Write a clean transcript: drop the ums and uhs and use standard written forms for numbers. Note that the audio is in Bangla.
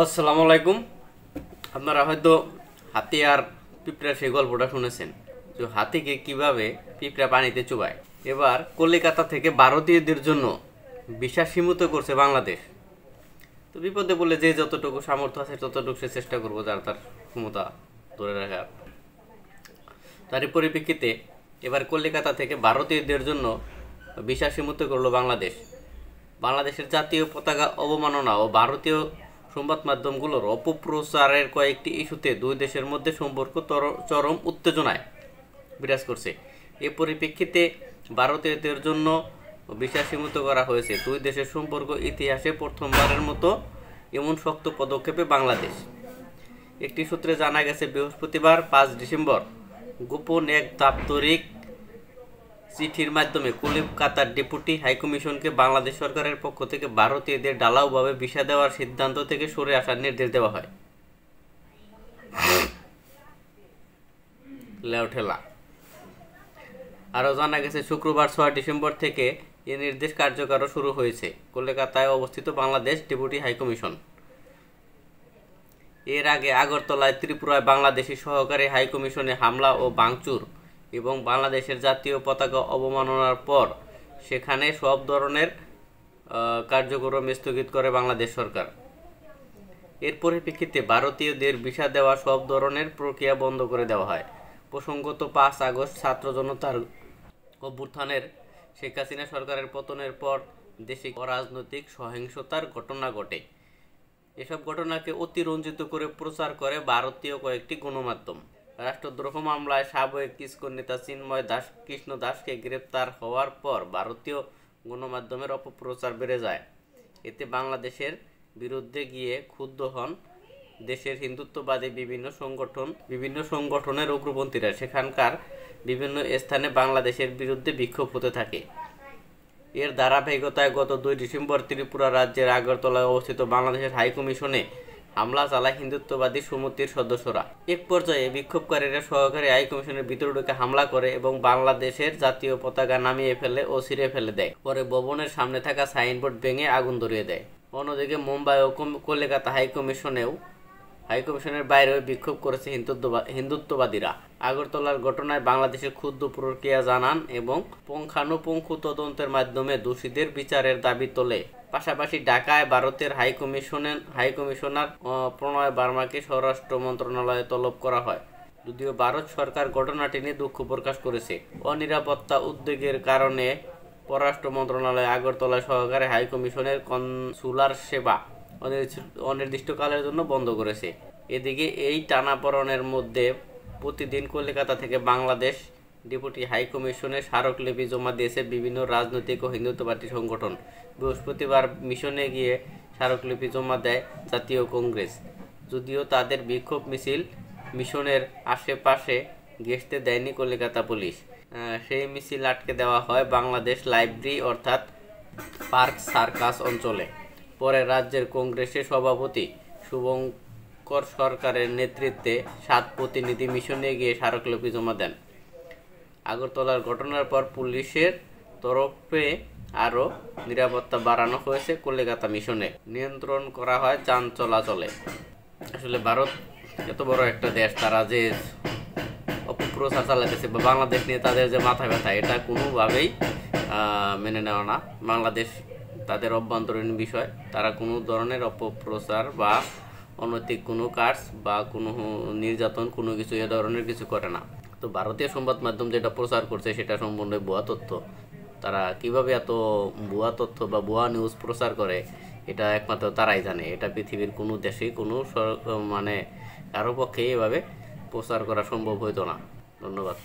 আসসালামু আলাইকুম। আপনারা হয়তো হাতি আর পিঁপড়ার সেই গল্পটা শুনেছেন, যে হাতিকে কিভাবে পিঁপড়া পানিতে চুবায়। এবার কলিকাতা থেকে ভারতীয়দের জন্য ভিসা সীমিত করছে বাংলাদেশ। তো বিপদে বলে যে যতটুকু সামর্থ্য আছে ততটুকু সে চেষ্টা করবো, যার তার ক্ষমতা ধরে রাখার। তারই পরিপ্রেক্ষিতে এবার কলিকাতা থেকে ভারতীয়দের জন্য ভিসা সীমিত করলো বাংলাদেশ। বাংলাদেশের জাতীয় পতাকা অবমাননা ও ভারতীয় সংবাদ মাধ্যমগুলোর অপপ্রচারের কয়েকটি ইস্যুতে দুই দেশের মধ্যে সম্পর্ক চরম উত্তেজনায় বিরাজ করছে। এ পরিপ্রেক্ষিতে ভারতীয়দের জন্য ভিসা সীমিত করা হয়েছে। দুই দেশের সম্পর্ক ইতিহাসে প্রথমবারের মতো এমন শক্ত পদক্ষেপে বাংলাদেশ। একটি সূত্রে জানা গেছে, বৃহস্পতিবার ৫ ডিসেম্বর গোপন এক দাপ্তরিক চিঠির মাধ্যমে কলকাতার ডেপুটি হাইকমিশনকে বাংলাদেশ সরকারের পক্ষ থেকে ভারতীয়দের ঢালাওভাবে ভিসা দেওয়ার সিদ্ধান্ত থেকে সরে আসার নির্দেশ দেওয়া হয়। লেওঠেলা। আরও জানা গেছে, শুক্রবার ৬ ডিসেম্বর থেকে এ নির্দেশ কার্যকর শুরু হয়েছে। কলকাতায় অবস্থিত বাংলাদেশ ডেপুটি হাইকমিশন এর আগে আগরতলায় ত্রিপুরায় বাংলাদেশি সহকারী হাইকমিশনে হামলা ও ভাঙচুর এবং বাংলাদেশের জাতীয় পতাকা অবমাননার পর সেখানে সব ধরনের কার্যক্রম স্থগিত করে বাংলাদেশ সরকার। এর পরিপ্রেক্ষিতে ভারতীয়দের ভিসা দেওয়া সব ধরনের প্রক্রিয়া বন্ধ করে দেওয়া হয়। প্রসঙ্গত ৫ আগস্ট ছাত্র জনতার অভ্যুত্থানের শেখ হাসিনা সরকারের পতনের পর দেশে অরাজনৈতিক সহিংসতার ঘটনা ঘটে। এসব ঘটনাকে অতিরঞ্জিত করে প্রচার করে ভারতীয় কয়েকটি গণমাধ্যম। রাষ্ট্রদ্রোহ মামলায় সাবেক ইসকন নেতা চিন্ময় দাস কৃষ্ণ দাসকে গ্রেপ্তার হওয়ার পর ভারতীয় গণমাধ্যমের অপপ্রচার বেড়ে যায়। এতে বাংলাদেশের বিরুদ্ধে গিয়ে ক্ষুব্ধ হন দেশের হিন্দুত্ববাদী বিভিন্ন সংগঠনের উগ্রপন্থীরা। সেখানকার বিভিন্ন স্থানে বাংলাদেশের বিরুদ্ধে বিক্ষোভ হতে থাকে। এর ধারাবাহিকতায় গত ২ ডিসেম্বর ত্রিপুরা রাজ্যের আগরতলায় অবস্থিত বাংলাদেশের হাইকমিশনে হামলা চালায় হিন্দুত্ববাদী সমিতির সদস্যরা। এক পর্যায়ে বিক্ষোভকারীরা সহকারী হাইকমিশনের ভিতরে ঢুকে হামলা করে এবং বাংলাদেশের জাতীয় পতাকা নামিয়ে ফেলে ও ছিঁড়ে ফেলে দেয়। পরে ভবনের সামনে থাকা সাইনবোর্ড ভেঙে আগুন ধরিয়ে দেয়। অন্যদিকে মুম্বাই ও কলকাতা হাইকমিশনের বাইরেও বিক্ষোভ করেছে হিন্দুত্ববাদীরা। আগরতলার ঘটনায় বাংলাদেশের ক্ষুব্ধ প্রতিক্রিয়া জানান এবং পুঙ্খানুপুঙ্খ তদন্তের মাধ্যমে দোষীদের বিচারের দাবি তোলে। পাশাপাশি ঢাকায় ভারতের হাইকমিশনার প্রণয় বার্মাকে স্বরাষ্ট্র মন্ত্রণালয়ে তলব করা হয়। যদিও ভারত সরকার ঘটনাটি নিয়ে দুঃখ প্রকাশ করেছে। অনিরাপত্তা উদ্বেগের কারণে পররাষ্ট্র মন্ত্রণালয় আগরতলায় সহকারী হাইকমিশনের কনসুলার সেবা অনির্দিষ্টকালের জন্য বন্ধ করেছে। এদিকে এই টানাপোড়েনের মধ্যে প্রতিদিন কলকাতা থেকে বাংলাদেশ ডেপুটি হাইকমিশনে স্মারকলিপি জমা দিয়েছে বিভিন্ন রাজনৈতিক ও হিন্দুত্ববাদী সংগঠন। বৃহস্পতিবার মিশনে গিয়ে স্মারকলিপি জমা দেয় জাতীয় কংগ্রেস। যদিও তাদের বিক্ষোভ মিছিল মিশনের আশেপাশে ঘেঁষতে দেয়নি কলকাতা পুলিশ। সেই মিছিল আটকে দেওয়া হয় বাংলাদেশ লাইব্রেরি অর্থাৎ পার্ক সার্কাস অঞ্চলে। পরে রাজ্যের কংগ্রেসের সভাপতি শুভঙ্কর সরকারের নেতৃত্বে ৭ প্রতিনিধি মিশনে গিয়ে স্মারকলিপি জমা দেন। আগরতলার ঘটনার পর পুলিশের তরফে আরও নিরাপত্তা বাড়ানো হয়েছে। কলকাতা মিশনে নিয়ন্ত্রণ করা হয় যান চলাচলে। আসলে ভারত এত বড় একটা দেশ, তারা যে অপপ্রচার চালাতেছে বা বাংলাদেশ নিয়ে তাদের যে মাথা ব্যথা, এটা কোনোভাবেই মেনে নেওয়া না। বাংলাদেশ তাদের অভ্যন্তরীণ বিষয়, তারা কোনো ধরনের অপপ্রচার বা অনৈতিক কোনো কাজ বা কোনো নির্যাতন কোনো কিছু এ ধরনের কিছু করে না। তো ভারতীয় সংবাদ মাধ্যম যেটা প্রচার করছে সেটা সম্পূর্ণ ভুয়া তথ্য। তারা কিভাবে এত ভুয়া তথ্য বা ভুয়া নিউজ প্রচার করে এটা একমাত্র তারাই জানে। এটা পৃথিবীর কোনো দেশে কোনো কারো পক্ষে এভাবে প্রচার করা সম্ভব হইতো না। ধন্যবাদ।